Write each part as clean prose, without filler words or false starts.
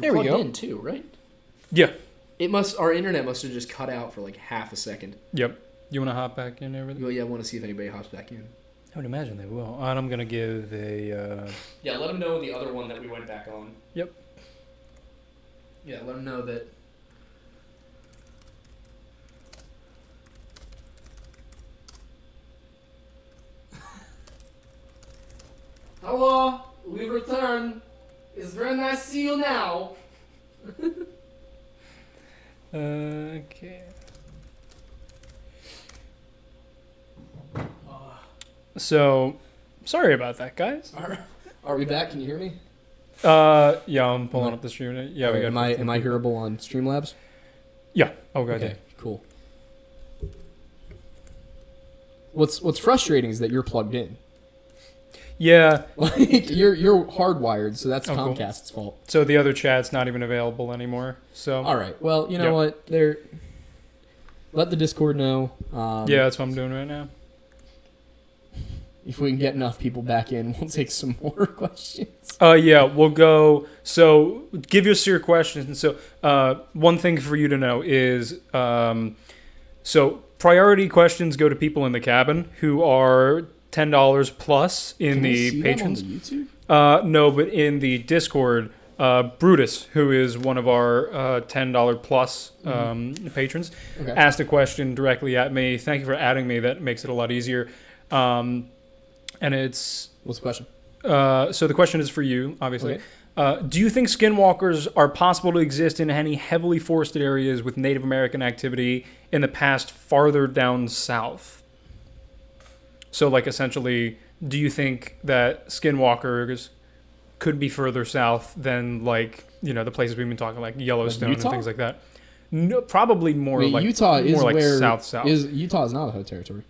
You're plugged in too, right? Yeah. Our internet must have just cut out for like half a second. Yep. You want to hop back in and everything? Well, yeah, I want to see if anybody hops back in. I would imagine they will. And I'm going to give a... Yeah, let them know the other one that we went back on. Yep. Yeah, let them know that... Hello, we return. It's very nice to see you now. Okay. So, sorry about that, guys. Are we back? Can you hear me? Yeah, I'm pulling up the stream. Yeah, we got. Am I hearable on Streamlabs? Yeah. Oh, go ahead. Okay, cool. What's frustrating is that you're plugged in. Yeah. Like you're hardwired, so that's Comcast's fault. So the other chat's not even available anymore. So. All right. Well, you know what? Let the Discord know. Yeah, that's what I'm doing right now. If we can get enough people back in, we'll take some more questions. Yeah, we'll go. So, give us your questions. So, one thing for you to know is, so priority questions go to people in the cabin who are $10 plus in the patrons. Can we see them on the YouTube? No, but in the Discord, Brutus, who is one of our $10 plus patrons, asked a question directly at me. Thank you for adding me. That makes it a lot easier. And it's... What's the question? So the question is for you, obviously. Okay. Do you think skinwalkers are possible to exist in any heavily forested areas with Native American activity in the past farther down south? So, like, essentially, do you think that skinwalkers could be further south than, like, you know, the places we've been talking, like Yellowstone and things like that? No, probably more like Utah is more like where south. Utah is Navajo territory.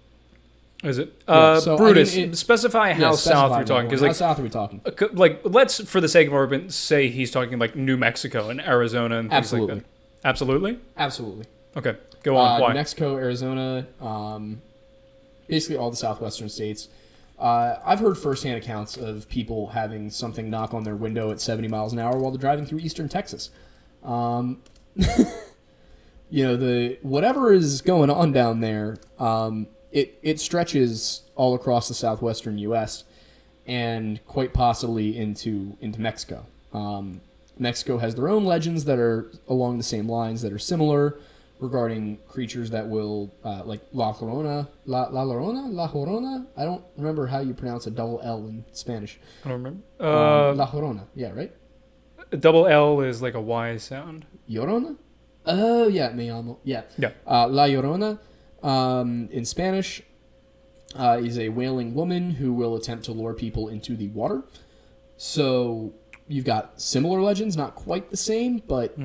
Is it? So, Brutus, I mean, specify how south you're talking. How south are we talking? Like, let's, for the sake of argument, say he's talking like New Mexico and Arizona and things like that. Absolutely? Absolutely. Okay, go on. Why? New Mexico, Arizona, basically all the southwestern states. I've heard firsthand accounts of people having something knock on their window at 70 miles an hour while they're driving through eastern Texas. You know, whatever is going on down there, it stretches all across the southwestern U.S. and quite possibly into Mexico. Mexico has their own legends that are along the same lines that are similar regarding creatures that will, like La Llorona? I don't remember how you pronounce a double L in Spanish. I don't remember. La Llorona, yeah, right? Double L is like a Y sound. Llorona? Oh, yeah, me llamo. Yeah. La Llorona, in Spanish, is a wailing woman who will attempt to lure people into the water. So you've got similar legends, not quite the same, but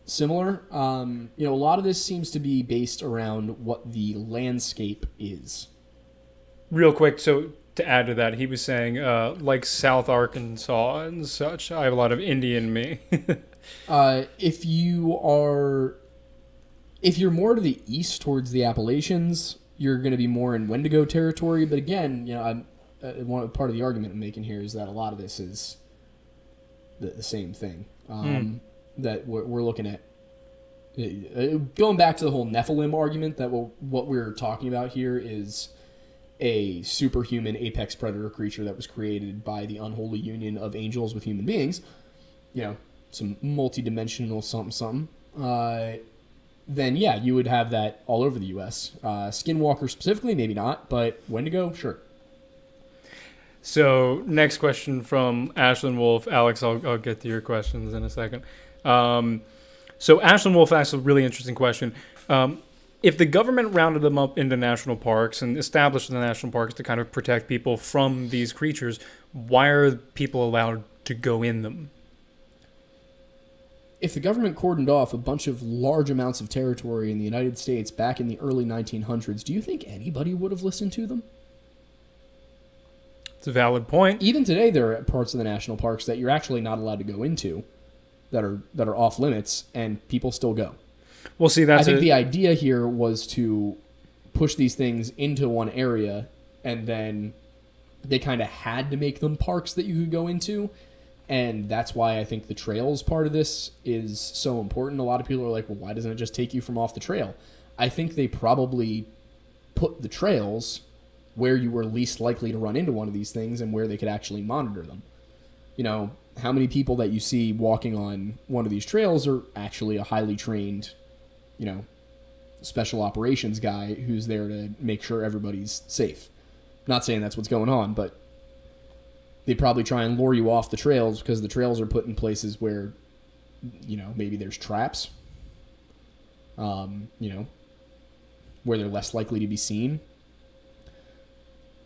similar. You know, a lot of this seems to be based around what the landscape is. Real quick, so to add to that, he was saying, like South Arkansas and such, I have a lot of Indian me. If you're more to the east towards the Appalachians, you're going to be more in Wendigo territory. But again, you know, part of the argument I'm making here is that a lot of this is the same thing. That we're looking at. Going back to the whole Nephilim argument, that what we're talking about here is a superhuman apex predator creature that was created by the unholy union of angels with human beings. You know, some multi-dimensional something. Then yeah, you would have that all over the U.S. Skinwalker specifically, maybe not, but Wendigo, sure. So next question from Ashlyn Wolf. Alex, I'll get to your questions in a second. So Ashlyn Wolf asked a really interesting question. If the government rounded them up into national parks and established the national parks to kind of protect people from these creatures, why are people allowed to go in them? If the government cordoned off a bunch of large amounts of territory in the United States back in the early 1900s, do you think anybody would have listened to them? It's a valid point. Even today, there are parts of the national parks that you're actually not allowed to go into that are off limits, and people still go. Well, see, I think the idea here was to push these things into one area, and then they kind of had to make them parks that you could go into. And that's why I think the trails part of this is so important. A lot of people are like, well, why doesn't it just take you from off the trail? I think they probably put the trails where you were least likely to run into one of these things and where they could actually monitor them. You know, how many people that you see walking on one of these trails are actually a highly trained, you know, special operations guy who's there to make sure everybody's safe. Not saying that's what's going on, but they probably try and lure you off the trails because the trails are put in places where, you know, maybe there's traps, you know, where they're less likely to be seen.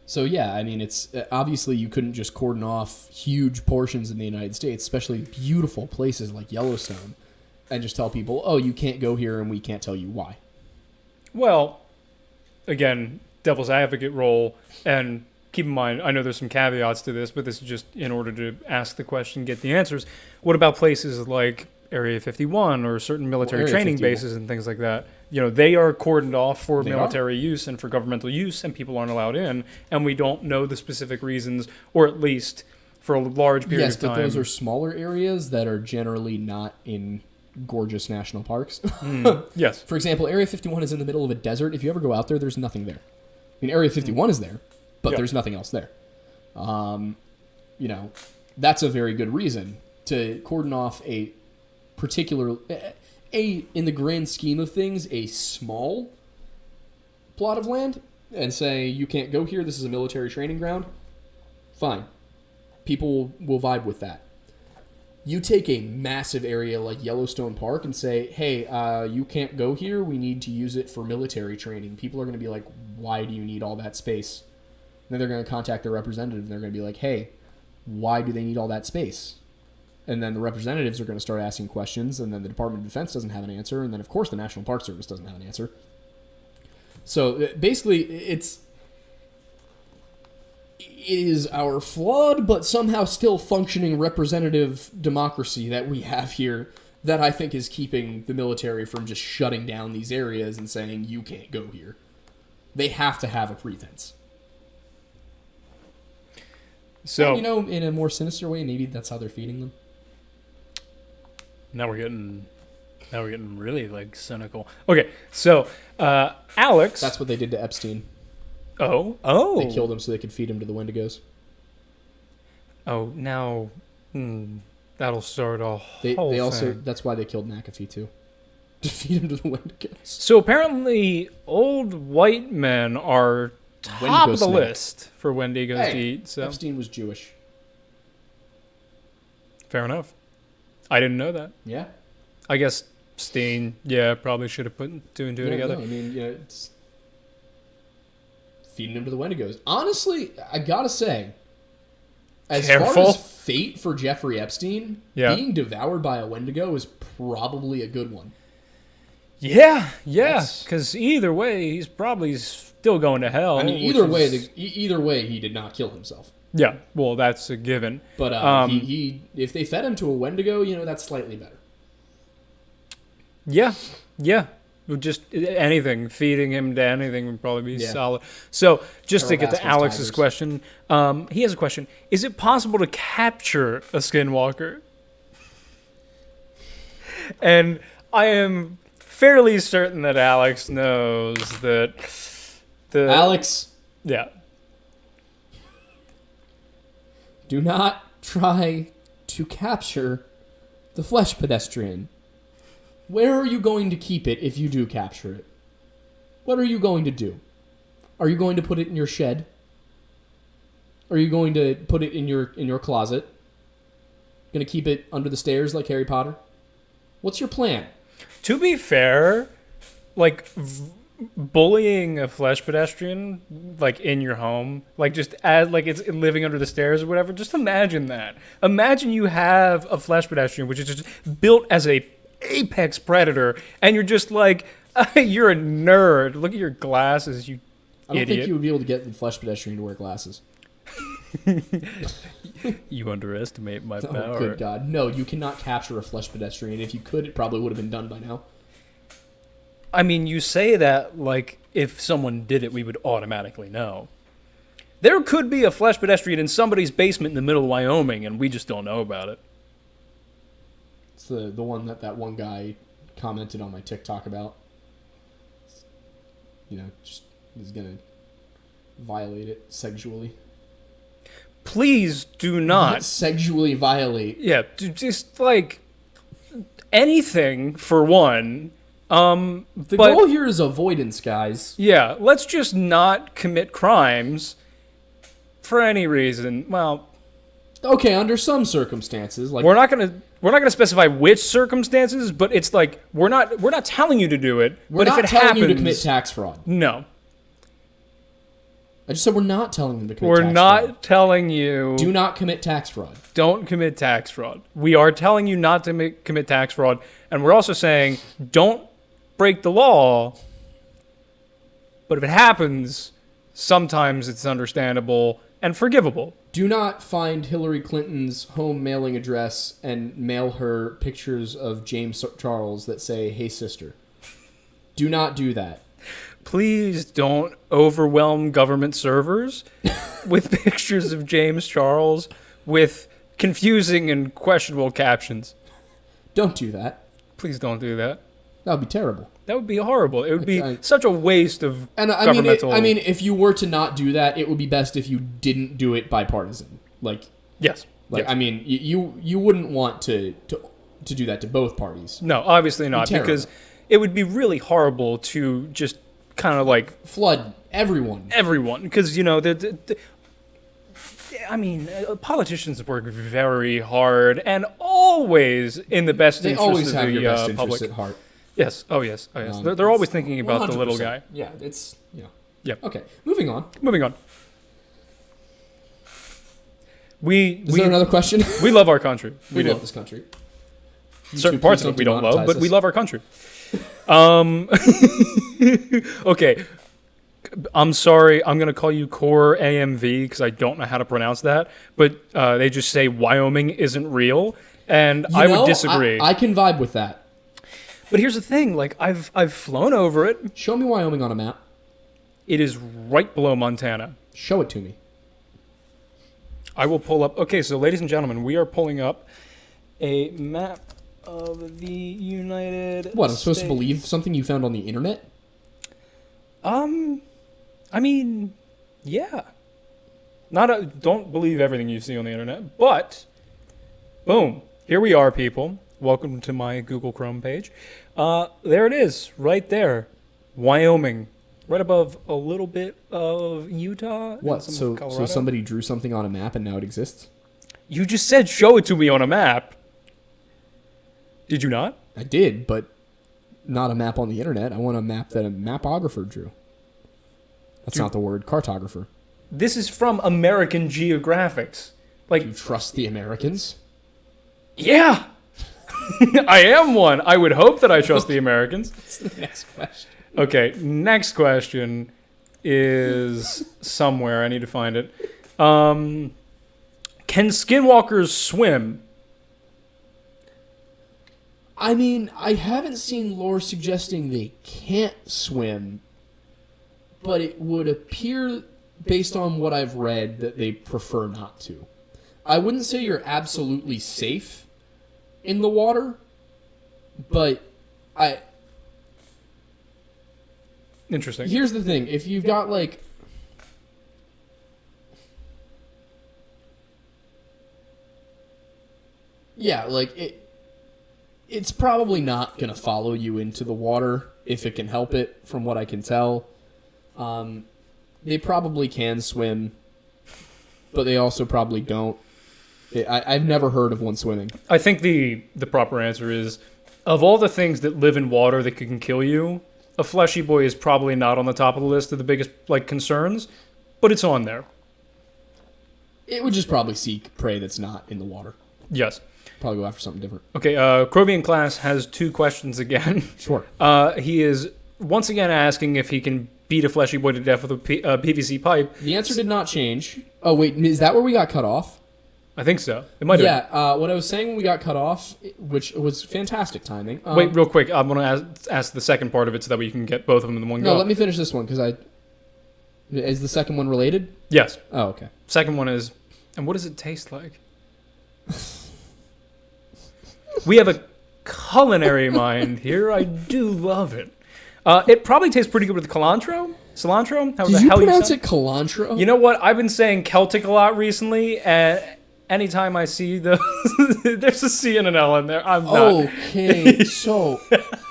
So, yeah, I mean, it's obviously you couldn't just cordon off huge portions in the United States, especially beautiful places like Yellowstone, and just tell people, oh, you can't go here and we can't tell you why. Well, again, devil's advocate role, and keep in mind, I know there's some caveats to this, but this is just in order to ask the question, get the answers. What about places like Area 51 or certain military training bases and things like that? You know, they are cordoned off for military use and for governmental use, and people aren't allowed in, and we don't know the specific reasons, or at least for a large period of time. Yes, but those are smaller areas that are generally not in gorgeous national parks. Yes. For example, Area 51 is in the middle of a desert. If you ever go out there, there's nothing there. I mean, Area 51 is there, but there's nothing else there. You know, that's a very good reason to cordon off a particular, in the grand scheme of things, a small plot of land and say, you can't go here, this is a military training ground. Fine. People will vibe with that. You take a massive area like Yellowstone Park and say, hey, you can't go here, we need to use it for military training. People are going to be like, why do you need all that space? And then they're going to contact their representative and they're going to be like, hey, why do they need all that space? And then the representatives are going to start asking questions, and then the Department of Defense doesn't have an answer, and then, of course, the National Park Service doesn't have an answer. So, basically, it is our flawed but somehow still functioning representative democracy that we have here that I think is keeping the military from just shutting down these areas and saying, you can't go here. They have to have a pretense. So, and, you know, in a more sinister way, maybe that's how they're feeding them. Now we're getting really like cynical. Okay, so Alex. That's what they did to Epstein. Oh. They killed him so they could feed him to the Wendigos. Oh, now that'll start a they whole also thing. That's why they killed McAfee too, to feed him to the Wendigos. So apparently, old white men are top of the list for Wendigos to eat. So Epstein was Jewish. Fair enough. I didn't know that. Yeah. I guess Steen, probably should have put two and two together. No, I mean, it's feeding him to the Wendigos. Honestly, I gotta say, as far as fate for Jeffrey Epstein, being devoured by a Wendigo is probably a good one. Yeah, because either way, he's probably still going to hell. I mean, either way, he did not kill himself. Yeah, well, that's a given. But he if they fed him to a Wendigo, that's slightly better. Yeah. Just anything, feeding him to anything would probably be solid. So, just to get to Alex's question, he has a question. Is it possible to capture a skinwalker? And I am fairly certain that Alex knows that Alex. Yeah. Do not try to capture the Flesh Pedestrian. Where are you going to keep it if you do capture it? What are you going to do? Are you going to put it in your shed? Are you going to put it in your closet? Going to keep it under the stairs like Harry Potter? What's your plan? To be fair, like bullying a Flesh Pedestrian like in your home, like just as like it's living under the stairs or whatever, just imagine that. Imagine you have a Flesh Pedestrian which is just built as a apex predator and you're just like you're a nerd. Look at your glasses, you I don't idiot. think you would be able to get the Flesh Pedestrian to wear glasses. You underestimate my power. Oh, good God. No, you cannot capture a Flesh Pedestrian. If you could, it probably would have been done by now. I mean, you say that like if someone did it, we would automatically know. There could be a flesh pedestrian in somebody's basement in the middle of Wyoming, and we just don't know about it. It's the one that one guy commented on my TikTok about. Just is gonna violate it sexually. Please do not sexually violate. Yeah, just like anything for one. The goal here is avoidance, guys. Yeah, let's just not commit crimes for any reason. Well, okay, under some circumstances, like we're not gonna specify which circumstances, but it's like we're not telling you to do it. We're but not if it telling happens, you to commit tax fraud. No, I just said we're not telling them to commit we're tax not fraud. telling you. Do not commit tax fraud. Don't commit tax fraud. We are telling you not to commit tax fraud, and we're also saying don't break the law. But if it happens, sometimes it's understandable and forgivable. Do not find Hillary Clinton's home mailing address and mail her pictures of James Charles that say, "Hey, sister." Do not do that. Please don't overwhelm government servers with pictures of James Charles with confusing and questionable captions. Don't do that. Please don't do that. That would be terrible. That would be horrible. It would be such a waste of governmental... I mean, if you were to not do that, it would be best if you didn't do it bipartisan. Yes. Yes. I mean, you wouldn't want to do that to both parties. No, obviously not, because it would be really horrible to just kind of like... flood everyone. Everyone. Because, politicians work very hard and always in the best they interest always of have the your best public. interest at heart. Yes. Oh, yes. Oh, yes. They're always thinking about 100%. the little guy. Yeah, it's... Yep. Okay, moving on. Moving on. Is there another question? We love our country. We love this country. Certain parts of it we don't love, but we love our country. Okay. I'm sorry. I'm going to call you Core AMV because I don't know how to pronounce that. But they just say Wyoming isn't real. And I would disagree. I can vibe with that. But here's the thing. Like, I've flown over it. Show me Wyoming on a map. It is right below Montana. Show it to me. I will pull up. Okay, so ladies and gentlemen, we are pulling up a map of the United What, I'm supposed to believe something you found on the internet? I mean, yeah. Don't believe everything you see on the internet, but boom, here we are, people. Welcome to my Google Chrome page. There it is, right there. Wyoming. Right above a little bit of Utah. What? So somebody drew something on a map and now it exists? You just said show it to me on a map. Did you not? I did, but not a map on the internet. I want a map that a mapographer drew. That's not the word. Cartographer. This is from American Geographics. Like, you trust the Americans? Yeah. I am one. I would hope that I trust the Americans. What's the next question? Okay, next question is somewhere. I need to find it. Can skinwalkers swim? I mean, I haven't seen lore suggesting they can't swim, but it would appear, based on what I've read, that they prefer not to. I wouldn't say you're absolutely safe in the water, but Interesting. Here's the thing. If you've got, like... Yeah, like, it's probably not going to follow you into the water if it can help it, from what I can tell. They probably can swim, but they also probably don't. I've never heard of one swimming. I think the proper answer is, of all the things that live in water that can kill you, a fleshy boy is probably not on the top of the list of the biggest concerns, but it's on there. It would just probably seek prey that's not in the water. Yes. Probably go after something different. Okay, Crovian Class has 2 questions again. Sure. He is once again asking if he can beat a fleshy boy to death with a PVC pipe. The answer did not change. Oh, wait, is that where we got cut off? I think so. It might have been. Yeah, what I was saying when we got cut off, which was fantastic timing. Wait, real quick. I'm going to ask the second part of it so that we can get both of them in one go. No, let me finish this one, because Is the second one related? Yes. Oh, okay. Second one is, and what does it taste like? We have a culinary mind here. I do love it. It probably tastes pretty good with cilantro. Cilantro? How Did the you hell pronounce say it cilantro? You know what? I've been saying Celtic a lot recently, and anytime I see those, there's a C and an L in there. I'm not. Okay, so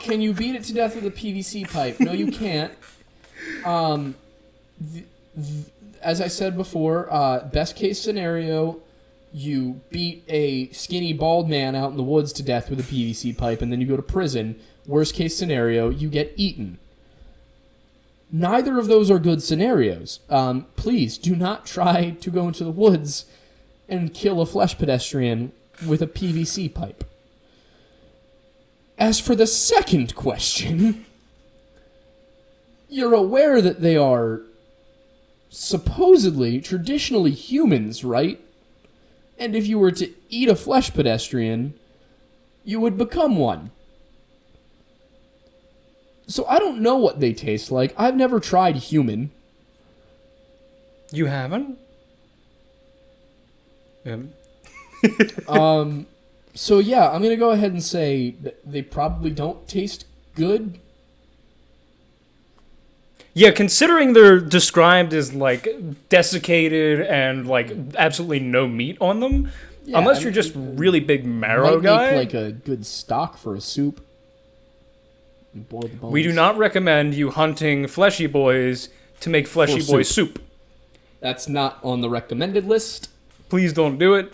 can you beat it to death with a PVC pipe? No, you can't. As I said before, best case scenario, you beat a skinny bald man out in the woods to death with a PVC pipe, and then you go to prison. Worst case scenario, you get eaten. Neither of those are good scenarios. Please do not try to go into the woods and kill a flesh pedestrian with a PVC pipe. As for the second question, you're aware that they are supposedly, traditionally humans, right? And if you were to eat a flesh pedestrian, you would become one. So I don't know what they taste like. I've never tried human. You haven't? So yeah, I'm going to go ahead and say that they probably don't taste good. Yeah, considering they're described as like desiccated and like absolutely no meat on them, Yeah, unless you're just really big marrow might guy. make like a good stock for a soup. You boil the bones. We do not recommend you hunting fleshy boys to make fleshy boy soup. That's not on the recommended list. Please don't do it.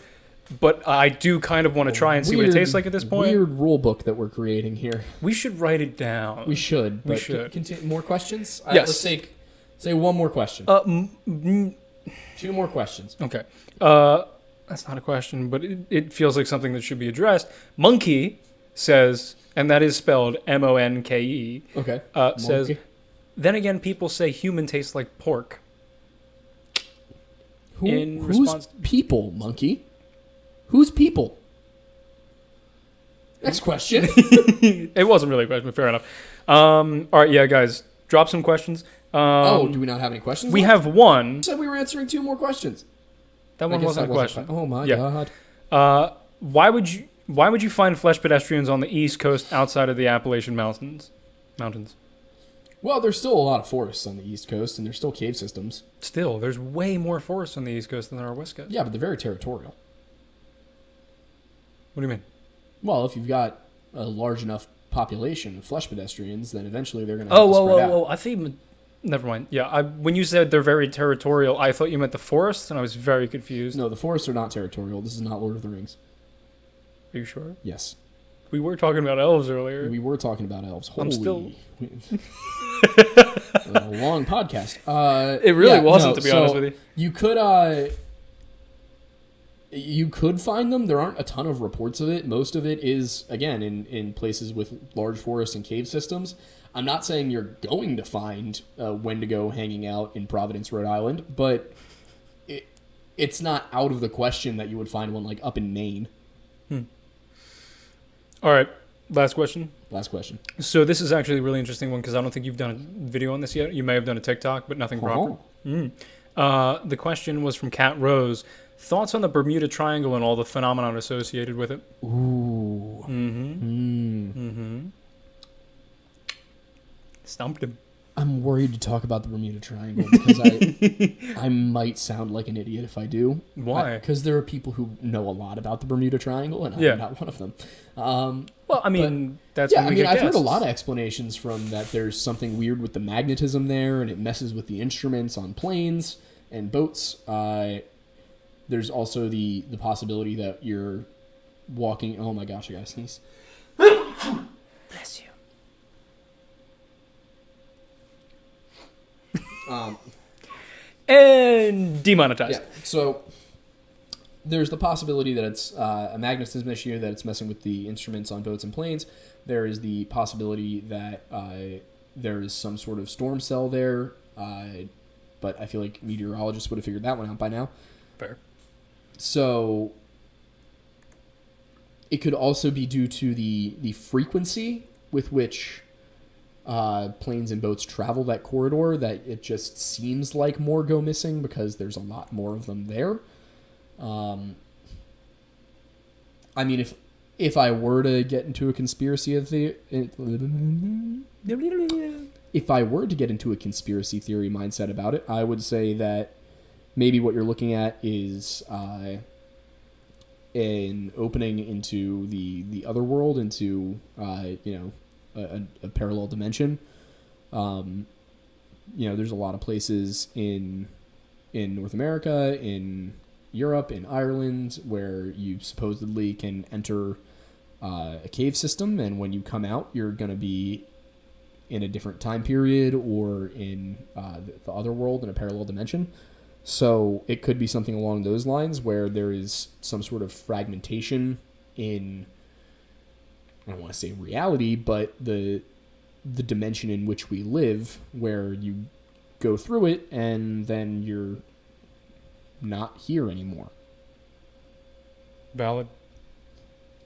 But I do kind of want to try and see what it tastes like at this point. Weird rule book that we're creating here. We should write it down. We should. We But should. Continue, more questions? Yes. Let's say one more question. 2 more questions. Okay. That's not a question, but it feels like something that should be addressed. Monkey says, and that is spelled Monke, Okay. says, then again, people say human tastes like pork. Who's people, Monkey? Who's people? Next question. It wasn't really a question, but fair enough. All right, yeah, guys, drop some questions. Do we not have any questions? We left? have one. You said we were answering 2 more questions. That one wasn't a question. Oh my Yeah. god. Why would you find flesh pedestrians on the East Coast outside of the Appalachian Mountains? Well, there's still a lot of forests on the East Coast, and there's still cave systems. Still, there's way more forests on the East Coast than there are West Coast. Yeah, but they're very territorial. What do you mean? Well, if you've got a large enough population of flesh pedestrians, then eventually they're going to have to spread out. Oh, I think... Never mind. Yeah, when you said they're very territorial, I thought you meant the forests, and I was very confused. No, the forests are not territorial. This is not Lord of the Rings. Are you sure? Yes. We were talking about elves earlier. We were talking about elves. I'm still... a long podcast. It really wasn't, to be honest with you. You could find them. There aren't a ton of reports of it. Most of it is, again, in places with large forests and cave systems. I'm not saying you're going to find Wendigo hanging out in Providence, Rhode Island, but it's not out of the question that you would find one like up in Maine. All right, last question. Last question. So this is actually a really interesting one because I don't think you've done a video on this yet. You may have done a TikTok, but nothing proper. The question was from Cat Rose. Thoughts on the Bermuda Triangle and all the phenomenon associated with it? Ooh. Stumped him. I'm worried to talk about the Bermuda Triangle because I might sound like an idiot if I do. Why? Because there are people who know a lot about the Bermuda Triangle, and I'm not one of them. Well, I mean, I've heard a lot of explanations from that. There's something weird with the magnetism there, and it messes with the instruments on planes and boats. There's also the possibility that you're walking. Oh my gosh, I gotta sneeze. Bless you. And demonetized. Yeah, so there's the possibility that it's a magnetism issue, that it's messing with the instruments on boats and planes. There is the possibility that there is some sort of storm cell there, but I feel like meteorologists would have figured that one out by now. Fair. So it could also be due to the frequency with which planes and boats travel that corridor that it just seems like more go missing because there's a lot more of them there. I mean, if I were to get into a conspiracy theory mindset about it, I would say that maybe what you're looking at is an opening into the other world, into a parallel dimension. There's a lot of places in North America, in Europe, in Ireland, where you supposedly can enter a cave system, and when you come out, you're going to be in a different time period or in the other world, in a parallel dimension. So it could be something along those lines where there is some sort of fragmentation in, I don't want to say reality, but the dimension in which we live, where you go through it and then you're not here anymore. Valid.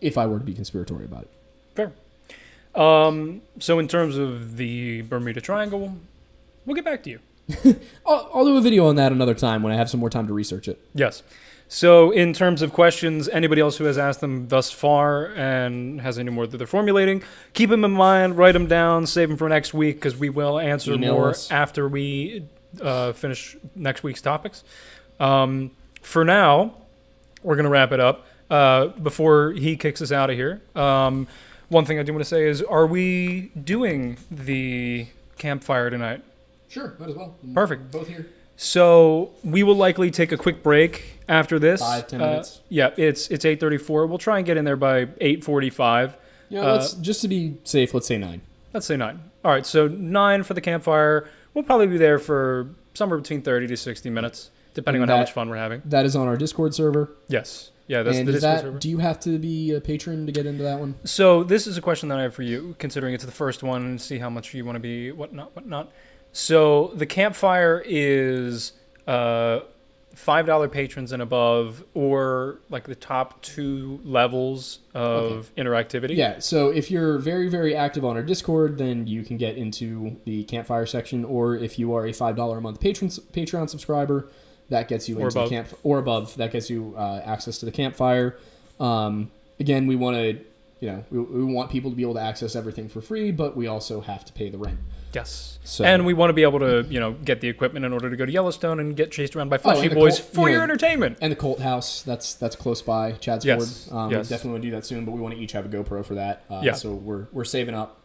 If I were to be conspiratorial about it. Fair. So in terms of the Bermuda Triangle, we'll get back to you. I'll do a video on that another time when I have some more time to research it. Yes. So in terms of questions, anybody else who has asked them thus far and has any more that they're formulating, keep them in mind, write them down, save them for next week, because we will answer more after we finish next week's topics. For now, we're going to wrap it up. Before he kicks us out of here, one thing I do want to say is, are we doing the campfire tonight? Sure, might as well. Perfect. Both here. So we will likely take a quick break after this. 5-10 minutes. Yeah, it's 8:34. We'll try and get in there by 8:45. Yeah, let's just to be safe, let's say 9. Let's say 9. All right, so 9 for the campfire. We'll probably be there for somewhere between 30 to 60 minutes, depending on how much fun we're having. That is on our Discord server. Yes. Yeah, that's the Discord server. Do you have to be a patron to get into that one? So this is a question that I have for you, considering it's the first one, and see how much you want to be, whatnot. So the campfire is $5 patrons and above, or like the top 2 levels of interactivity. Yeah, so if you're very, very active on our Discord, then you can get into the campfire section, or if you are a $5 a month Patreon subscriber, that gets you into the camp, or above, that gets you access to the campfire. Again, we want to, we want people to be able to access everything for free, but we also have to pay the rent. Yes. So, and we want to be able to, get the equipment in order to go to Yellowstone and get chased around by fleshy boys for your entertainment. And the Colt House, that's close by, Chad's yes. Ford. Yes. We definitely want to do that soon, but we want to each have a GoPro for that. So we're saving up.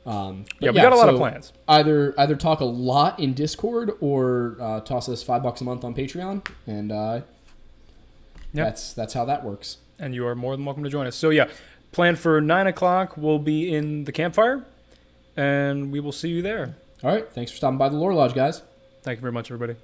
We got a lot of plans. Either talk a lot in Discord or toss us $5 a month on Patreon, and that's how that works. And you are more than welcome to join us. So plan for 9 o'clock. We'll be in the campfire, and we will see you there. All right. Thanks for stopping by the Lore Lodge, guys. Thank you very much, everybody.